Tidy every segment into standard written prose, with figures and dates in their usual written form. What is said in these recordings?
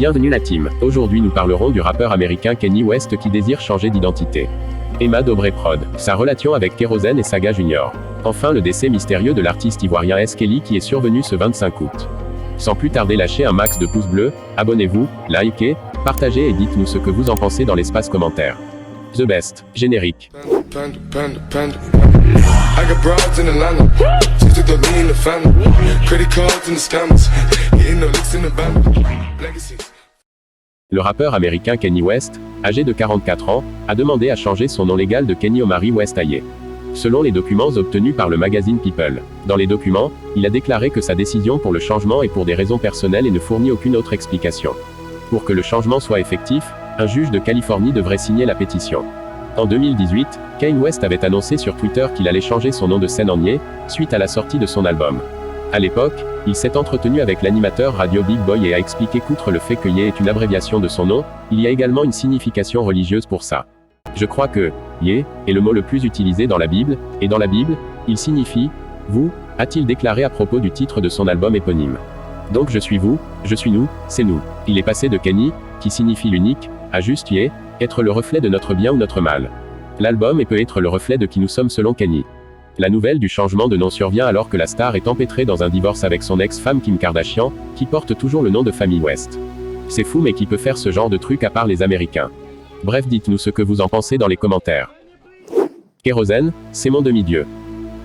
Bienvenue la team. Aujourd'hui nous parlerons du rappeur américain Kanye West qui désire changer d'identité. Emma Dobré Prod. Sa relation avec Kérosène et Saga Junior. Enfin le décès mystérieux de l'artiste ivoirien S. Kelly qui est survenu ce 25 août. Sans plus tarder, lâchez un max de pouces bleus, abonnez-vous, likez, partagez et dites-nous ce que vous en pensez dans l'espace commentaire. The Best. Générique. I got broads in Atlanta. Just took the lean in the family. Credit cards and the scammers. Getting no licks in the band. Legacies. Le rappeur américain Kanye West, âgé de 44 ans, a demandé à changer son nom légal de Kenny Omari West Aye. Selon les documents obtenus par le magazine People. Dans les documents, il a déclaré que sa décision pour le changement est pour des raisons personnelles et ne fournit aucune autre explication. Pour que le changement soit effectif, un juge de Californie devrait signer la pétition. En 2018, Kanye West avait annoncé sur Twitter qu'il allait changer son nom de scène en Ye, suite à la sortie de son album. À l'époque, il s'est entretenu avec l'animateur radio Big Boy et a expliqué qu'outre le fait que Ye est une abréviation de son nom, il y a également une signification religieuse pour ça. Je crois que Ye est le mot le plus utilisé dans la Bible, et dans la Bible, il signifie vous, a-t-il déclaré à propos du titre de son album éponyme. Donc je suis vous, je suis nous, c'est nous. Il est passé de Kenny, qui signifie l'unique, à juste Ye, être le reflet de notre bien ou notre mal. L'album peut être le reflet de qui nous sommes selon Kanye. La nouvelle du changement de nom survient alors que la star est empêtrée dans un divorce avec son ex-femme Kim Kardashian, qui porte toujours le nom de famille West. C'est fou mais qui peut faire ce genre de truc à part les Américains. Bref, dites-nous ce que vous en pensez dans les commentaires. Kérosène, c'est mon demi-dieu.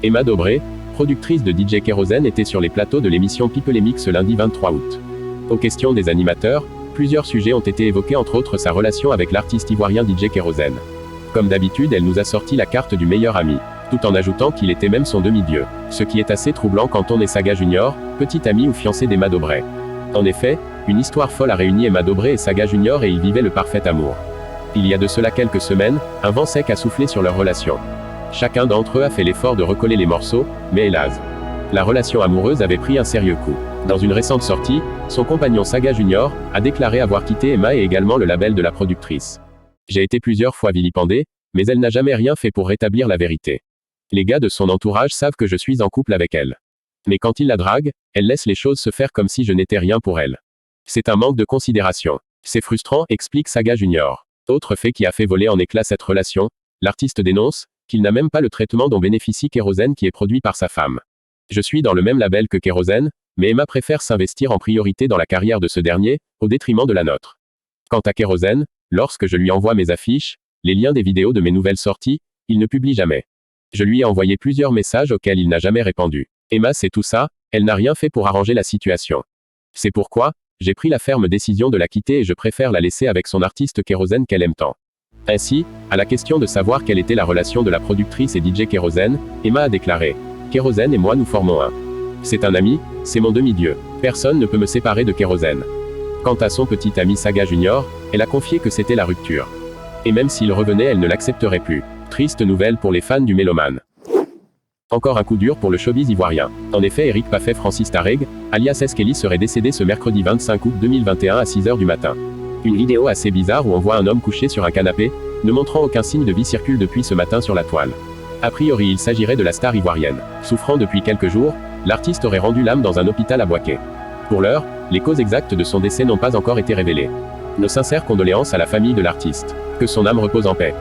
Emma Dobré, productrice de DJ Kérosène, était sur les plateaux de l'émission People Mix ce lundi 23 août. Aux questions des animateurs, plusieurs sujets ont été évoqués, entre autres sa relation avec l'artiste ivoirien DJ Kérosène. Comme d'habitude, elle nous a sorti la carte du meilleur ami, tout en ajoutant qu'il était même son demi-dieu. Ce qui est assez troublant quand on est Saga Junior, petit ami ou fiancé d'Emma Dobré. En effet, une histoire folle a réuni Emma Dobré et Saga Junior et ils vivaient le parfait amour. Il y a de cela quelques semaines, un vent sec a soufflé sur leur relation. Chacun d'entre eux a fait l'effort de recoller les morceaux, mais hélas, la relation amoureuse avait pris un sérieux coup. Dans une récente sortie, son compagnon Saga Junior a déclaré avoir quitté Emma et également le label de la productrice. J'ai été plusieurs fois vilipendée, mais elle n'a jamais rien fait pour rétablir la vérité. Les gars de son entourage savent que je suis en couple avec elle. Mais quand il la drague, elle laisse les choses se faire comme si je n'étais rien pour elle. C'est un manque de considération. C'est frustrant, explique Saga Junior. Autre fait qui a fait voler en éclats cette relation, l'artiste dénonce qu'il n'a même pas le traitement dont bénéficie Kérosène qui est produit par sa femme. Je suis dans le même label que Kérosène, mais Emma préfère s'investir en priorité dans la carrière de ce dernier, au détriment de la nôtre. Quant à Kérosène, lorsque je lui envoie mes affiches, les liens des vidéos de mes nouvelles sorties, il ne publie jamais. Je lui ai envoyé plusieurs messages auxquels il n'a jamais répondu. Emma sait tout ça, elle n'a rien fait pour arranger la situation. C'est pourquoi, j'ai pris la ferme décision de la quitter et je préfère la laisser avec son artiste Kérosène qu'elle aime tant. Ainsi, à la question de savoir quelle était la relation de la productrice et DJ Kérosène, Emma a déclaré « Kérosène et moi nous formons un. C'est un ami, c'est mon demi-dieu. Personne ne peut me séparer de Kérosène. » Quant à son petit ami Saga Junior, elle a confié que c'était la rupture. Et même s'il revenait, elle ne l'accepterait plus. Triste nouvelle pour les fans du mélomane. Encore un coup dur pour le showbiz ivoirien. En effet, Eric Paffé Francis Tareg, alias S. Kelly serait décédé ce mercredi 25 août 2021 à 6h du matin. Une vidéo assez bizarre où on voit un homme couché sur un canapé, ne montrant aucun signe de vie circule depuis ce matin sur la toile. A priori, il s'agirait de la star ivoirienne. Souffrant depuis quelques jours, l'artiste aurait rendu l'âme dans un hôpital à Bouaké. Pour l'heure, les causes exactes de son décès n'ont pas encore été révélées. Nos sincères condoléances à la famille de l'artiste. Que son âme repose en paix.